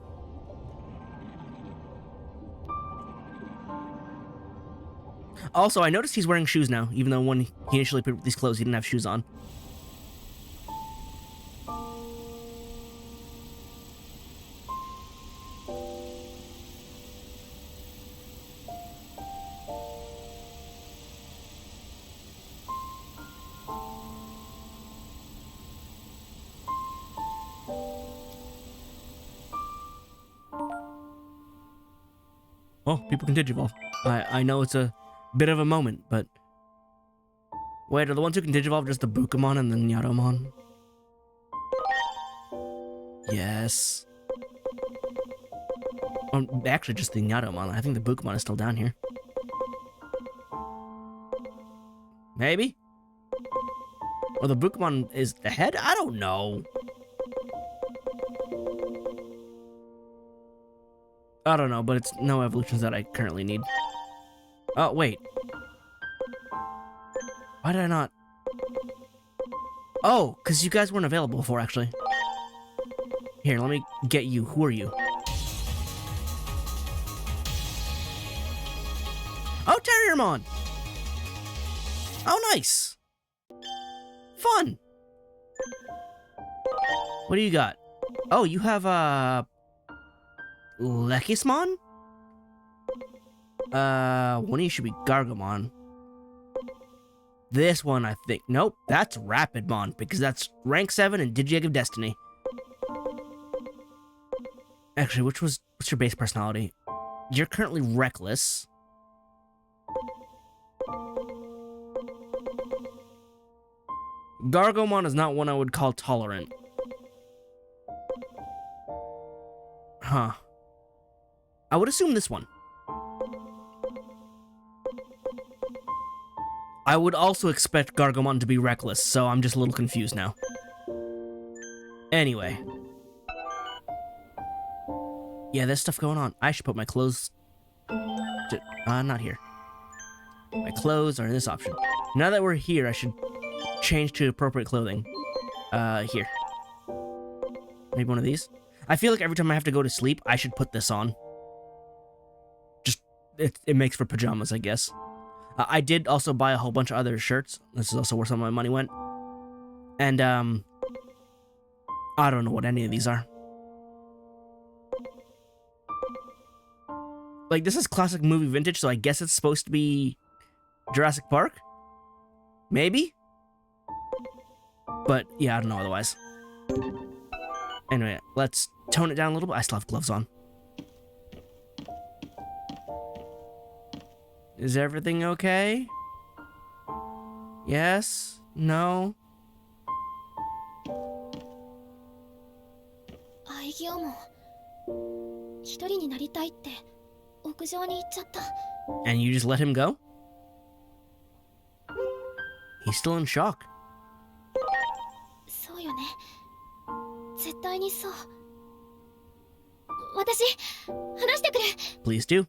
Also, I noticed he's wearing shoes now, even though when he initially picked up these clothes, he didn't have shoes on. Oh, people can digivolve. I know it's a bit of a moment, but... Wait, are the ones who can digivolve just the Bukamon and the Nyatomon? Yes. Actually, just the Nyatomon. I think the Bukamon is still down here. Maybe? Or the Bukamon is ahead? I don't know. I don't know, but it's no evolutions that I currently need. Oh, wait. Why did I not? Oh, because you guys weren't available before, actually. Here, let me get you. Who are you? Oh, Terriermon! Oh, nice! Fun! What do you got? Oh, you have, Lekismon? One of you should be Gargomon. This one, I think. Nope, that's Rapidmon, because that's rank 7 and Digi-Egg of Destiny. Actually, what's your base personality? You're currently reckless. Gargomon is not one I would call tolerant. Huh. I would assume this one. I would also expect Gargomon to be reckless, so I'm just a little confused now. Anyway. Yeah, there's stuff going on. I should put my clothes... not here. My clothes are in this option. Now that we're here, I should change to appropriate clothing. Here. Maybe one of these? I feel like every time I have to go to sleep, I should put this on. Just, it makes for pajamas, I guess. I did also buy a whole bunch of other shirts. This is also where some of my money went. And, I don't know what any of these are. Like, this is classic movie vintage, so I guess it's supposed to be Jurassic Park? Maybe? But, yeah, I don't know otherwise. Anyway, let's tone it down a little bit. I still have gloves on. Is everything okay? Yes? No? アイギオモン、一人になりたいって屋上に行っちゃった。 And you just let him go? He's still in shock. そうよね、絶対にそう。私、話してくる。 Please do.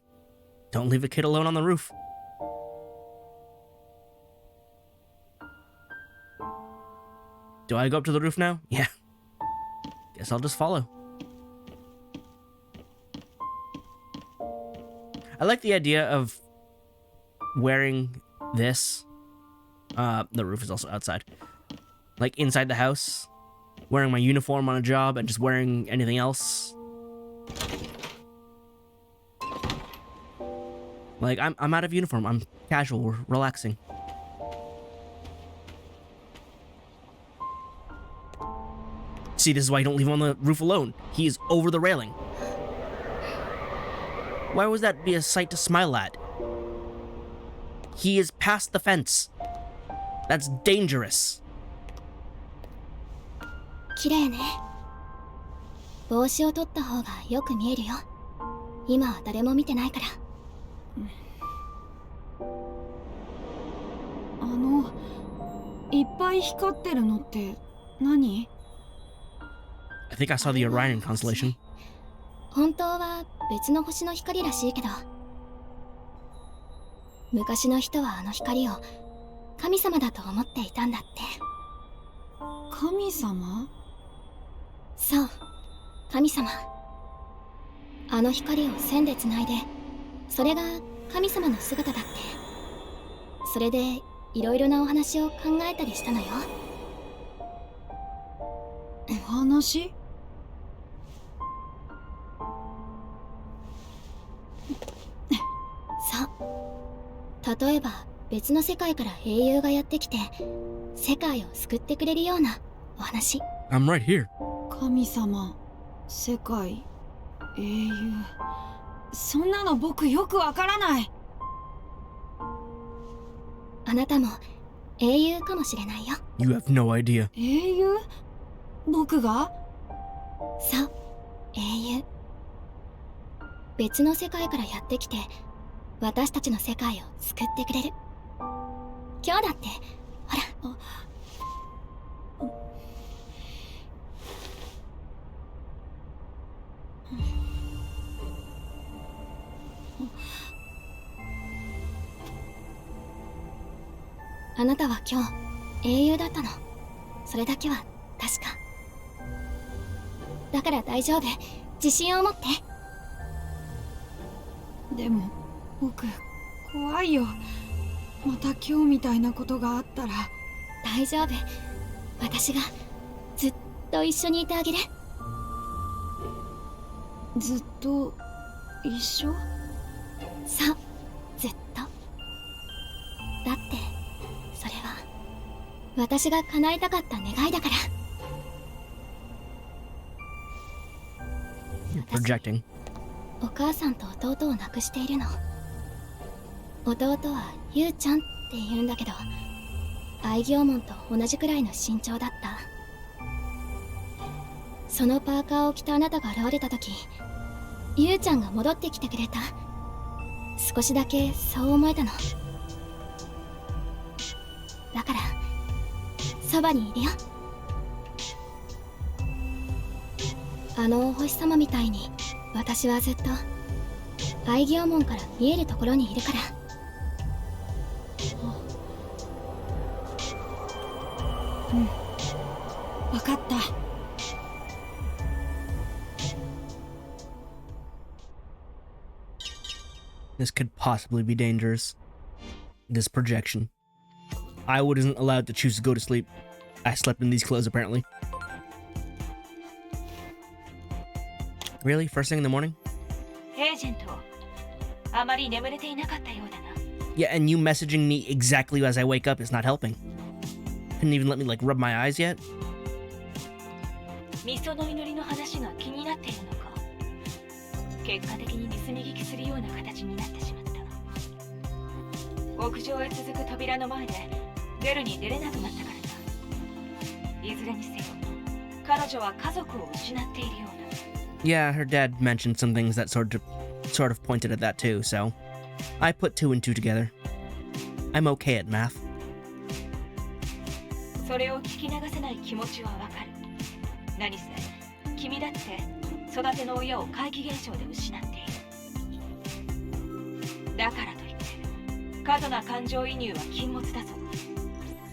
Don't leave a kid alone on the roof. Do I go up to the roof now? Yeah. Guess I'll just follow. I like the idea of wearing this. The roof is also outside. Like inside the house. Wearing my uniform on a job and just wearing anything else. Like, I'm out of uniform. I'm casual. We're relaxing. See, this is why you don't leave him on the roof alone. He is over the railing. Why would that be a sight to smile at? He is past the fence. That's dangerous. 綺麗ね。帽子を取った方がよく見えるよ。今は誰も見てないから。いっぱい光ってるのって何？ I think I saw the Orion constellation. 本当は別の星の光らしいけど、昔の人はあの光を神様だと思っていたんだって。神様？そう、神様。あの光を線でつないで、それが神様の姿だって。それでいろいろなお話を考えたりしたのよ。お話？そう。例えば別の世界から英雄がやってきて世界を救ってくれるようなお話。 I'm right here. 神様、世界、英雄、そんなの僕よくわからない。あなたも英雄かもしれないよ。 You have no idea. 英雄？僕が？そう、英雄。別の世界からやってきて私たちの世界を救ってくれる。今日だってほら。あなたは今日英雄だったの。それだけは確かだから大丈夫。自信を持って。でも僕怖いよ。また今日みたいなことがあったら。大丈夫。私がずっと一緒にいてあげる。ずっと一緒？そう、ずっと。だってそれは私が叶えたかった願いだから。 You're projecting. お母さんと弟を亡くしているの。弟はゆうちゃんって言うんだけど、アイギオモンと同じくらいの身長だった。そのパーカーを着たあなたが現れた時、ゆうちゃんが戻ってきてくれた。少しだけそう思えたの。だからそばにいるよ。あのお星様みたいに私はずっとアイギオモンから見えるところにいるから。うん、わかった。This could possibly be dangerous. This projection. I wasn't allowed to choose to go to sleep. I slept in these clothes apparently. Really? First thing in the morning? Agent, あまり眠れていなかったようだな。 Yeah, and you messaging me exactly as I wake up is not helping. Couldn't even let me like rub my eyes yet. ミソの祈りの話が気になっているのか。結果的に盗み聞きするような形になってしまった。屋上へ続く扉の前で出るに出れなくなったからだ。いずれにせよ、彼女は家族を失っているようだ。Yeah, her dad mentioned some things that sort of pointed at that too, so I put 2 and 2 together. I'm okay at math. それを聞き流せない気持ちはわかる。何せ君だって育ての親を怪奇現象で失っている。だからといって過度な感情移入は禁物だぞ。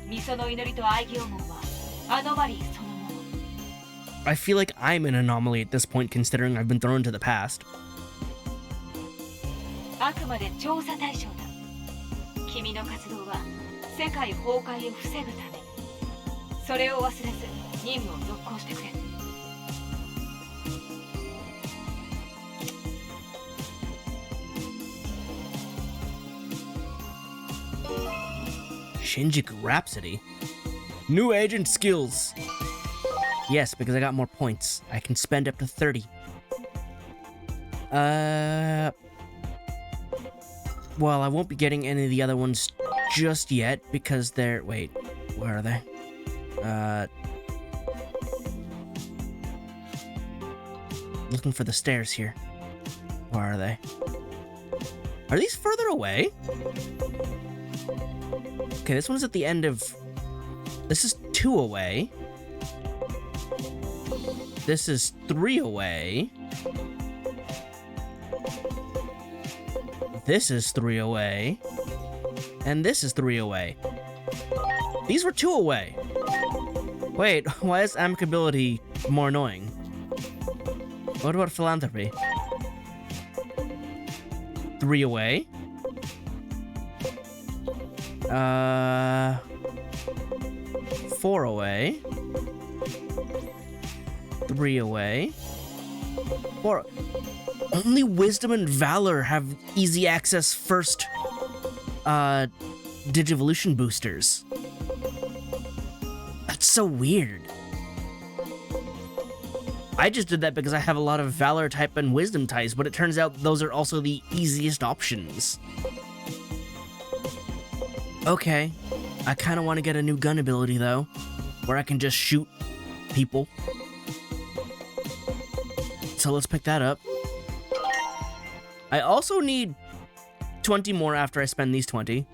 ミソの祈りとアイギオモンはアノマリーそのもの。I feel like I'm an anomaly at this point considering I've been thrown to the past. あくまで調査対象だ。君の活動は世界崩壊を防ぐため。それを忘れず任務を続行してくれ。Shinjuku Rhapsody. New agent skills. Yes, because I got more points. I can spend up to 30. Well, I won't be getting any of the other ones just yet because they're... Wait, where are they? Looking for the stairs here. Where are they? Are these further away? Okay, this one's at the end of... This is 2 away. This is 3 away. This is 3 away. And this is 3 away. These were 2 away. Wait, why is amicability more annoying? What about philanthropy? 3 away. 4 away. 3 away. 4. Only wisdom and valor have easy access first Digivolution boosters. That's so weird. I just did that because I have a lot of valor type and wisdom types, but it turns out those are also the easiest options. Okay, I kind of want to get a new gun ability though, where I can just shoot people. So let's pick that up. I also need 20 more after I spend these 20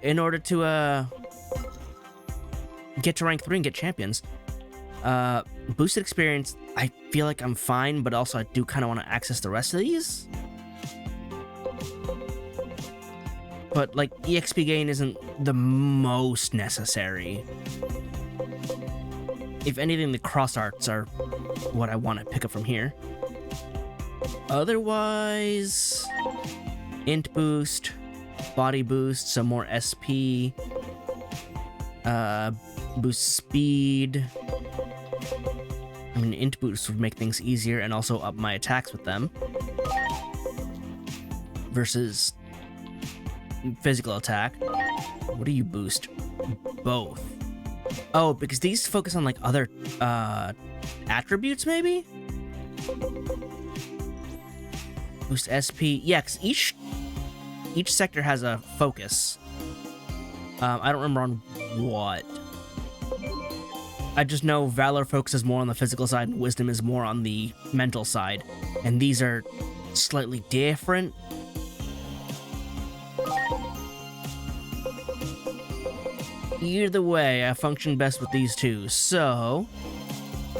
in order to get to rank 3 and get champions. Boosted experience, I feel like I'm fine, but also I do kind of want to access the rest of these. But like EXP gain isn't the most necessary. If anything, the cross arts are what I want to pick up from here. Otherwise, int boost, body boost, some more SP, boost speed. I mean, int boost would make things easier and also up my attacks with them. Versus physical attack. What do you boost? Both. Oh, because these focus on like other attributes maybe? Boost SP. Yeah, because each sector has a focus. I don't remember on what. I just know Valor focuses more on the physical side and Wisdom is more on the mental side. And these are slightly different. Either way, I function best with these two. So,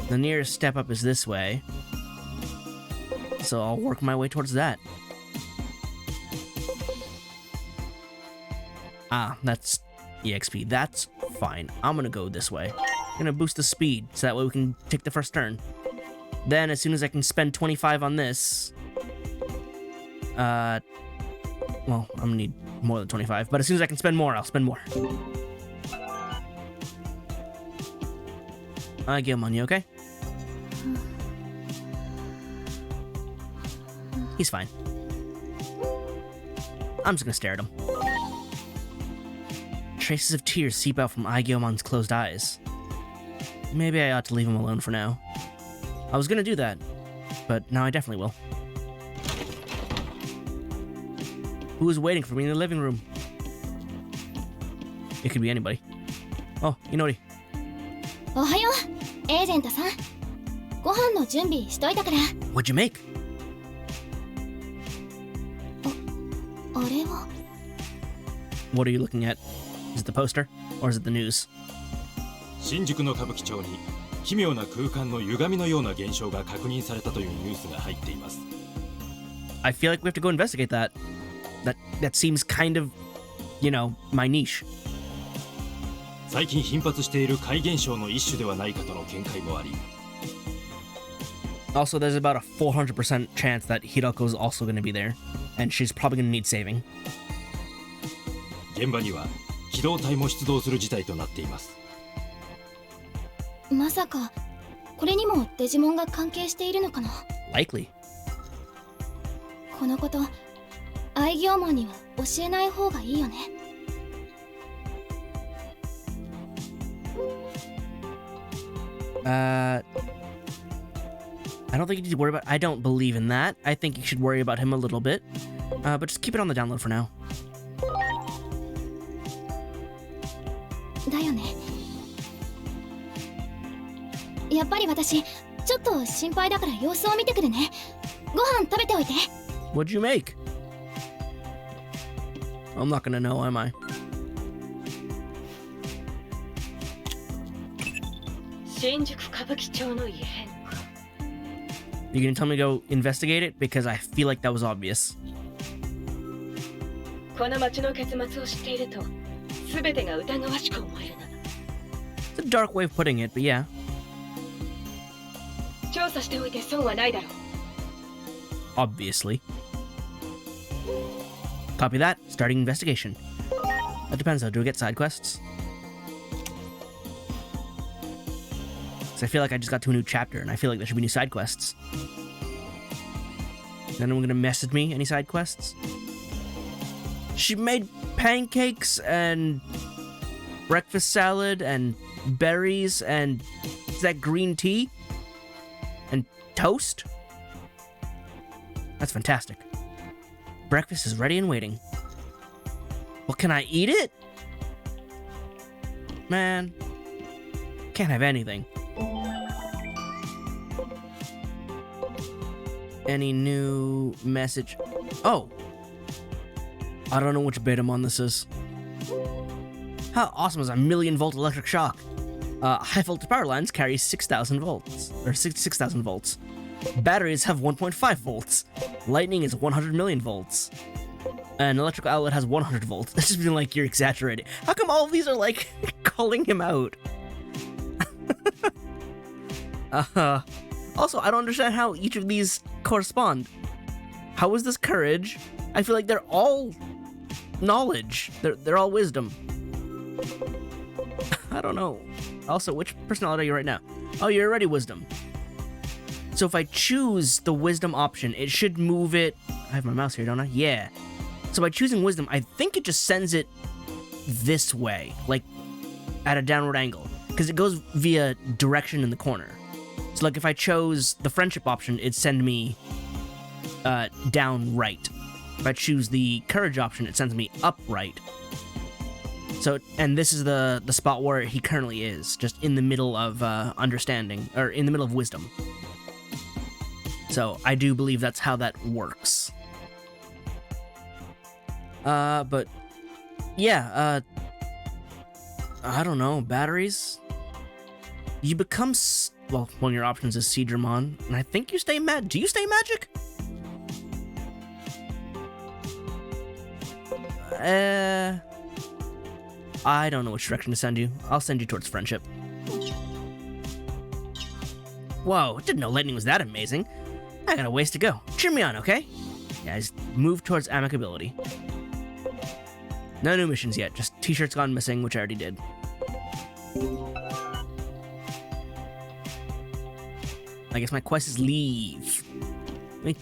the nearest step up is this way. So I'll work my way towards that. Ah, that's EXP. That's fine. I'm gonna go this way. I'm gonna boost the speed, so that way we can take the first turn. Then, as soon as I can spend 25 on this... well, I'm gonna need more than 25, but as soon as I can spend more, I'll spend more. Aegiomon, you okay? He's fine. I'm just gonna stare at him. Traces of tears seep out from Aegiomon's closed eyes. Maybe I ought to leave him alone for now. I was gonna do that, but now I definitely will. Who is waiting for me in the living room? It could be anybody. Oh, Inori. おはよう、エージェントさん。ご飯の準備しといたから。 What'd you make? あれは What are you looking at? Is it the poster? Or is it the news? 新宿の歌舞伎町に奇妙な空間の歪みのような現象が確認されたというニュースが入っています。 I feel like we have to go investigate that. That seems kind of, you know, my niche. 最近頻発している怪現象の一種ではないかとの見解もあり。 Also, there's about a 400% chance that Hiroko is also going to be there, and she's probably going to need saving. 現場には機動隊も出動する事態となっています。まさかこれにもデジモンが関係しているのかな。 Likely. このことアイギョーモンには教えない方がいいよね。I don't think you need to worry about. I don't believe in that. I think you should worry about him a little bit, but just keep it on the download for now. だよね。やっぱり私ちょっと心配だから様子を見てくるね。ご飯食べておいて。 What'd you make? I'm not gonna know, am I? 新宿歌舞伎町の異変。 You gonna tell me to go investigate it? Because I feel like that was obvious. この街の結末を知っていると全てが疑わしく思えるな。 It's a dark way of putting it, but yeah. 調査しておいて損はないだろう。 Obviously. Copy that. Starting investigation. That depends though. Do we get side quests? Because I feel like I just got to a new chapter, and I feel like there should be new side quests. Is anyone gonna message me? Any side quests? She made pancakes and breakfast salad and berries and is that green tea? And toast? That's fantastic. Breakfast is ready and waiting. Well, can I eat it? Man, can't have anything. Any new message? Oh! I don't know which Betamon this is. How awesome is a 1,000,000-volt electric shock? High voltage power lines carry 6,000 volts, or 6,000 volts. Batteries have 1.5 volts. Lightning is 100 million volts. An electrical outlet has 100 volts. That's just been like, you're exaggerating. How come all of these are like calling him out? Also, I don't understand how each of these correspond. How is this courage? I feel like they're all knowledge. They're all wisdom. I don't know. Also, which personality are you right now? Oh, you're already wisdom. So if I choose the wisdom option, it should move it. I have my mouse here, don't I? Yeah. So by choosing wisdom, I think it just sends it this way, like at a downward angle, because it goes via direction in the corner. So like if I chose the friendship option, it'd send me down right. If I choose the courage option, it sends me up right. So, and this is the spot where he currently is, just in the middle of understanding, or in the middle of wisdom. So I do believe that's how that works. But yeah, I don't know, batteries? You become, well, one of your options is Aegiomon, and I think you stay do you stay magic? I don't know which direction to send you. I'll send you towards friendship. Whoa, didn't know lightning was that amazing. I got a ways to go. Cheer me on, okay? Yeah, just move towards amicability. No new missions yet, just t-shirts gone missing, which I already did. I guess my quest is leave. Let me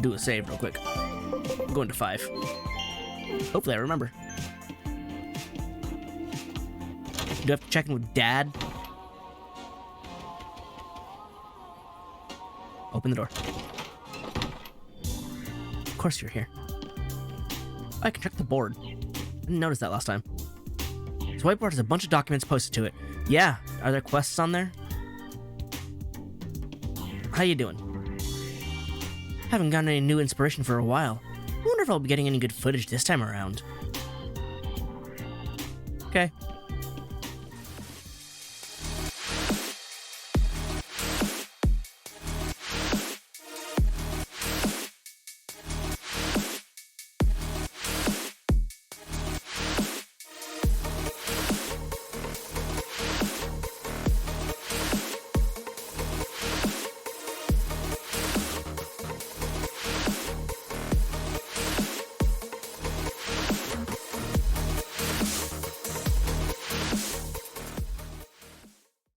do a save real quick. I'm going to 5. Hopefully I remember. Do I have to check in with Dad? Open the door. Of course you're here. I can check the board. I didn't notice that last time. This whiteboard has a bunch of documents posted to it. Yeah, are there quests on there? How you doing? Haven't gotten any new inspiration for a while. I wonder if I'll be getting any good footage this time around.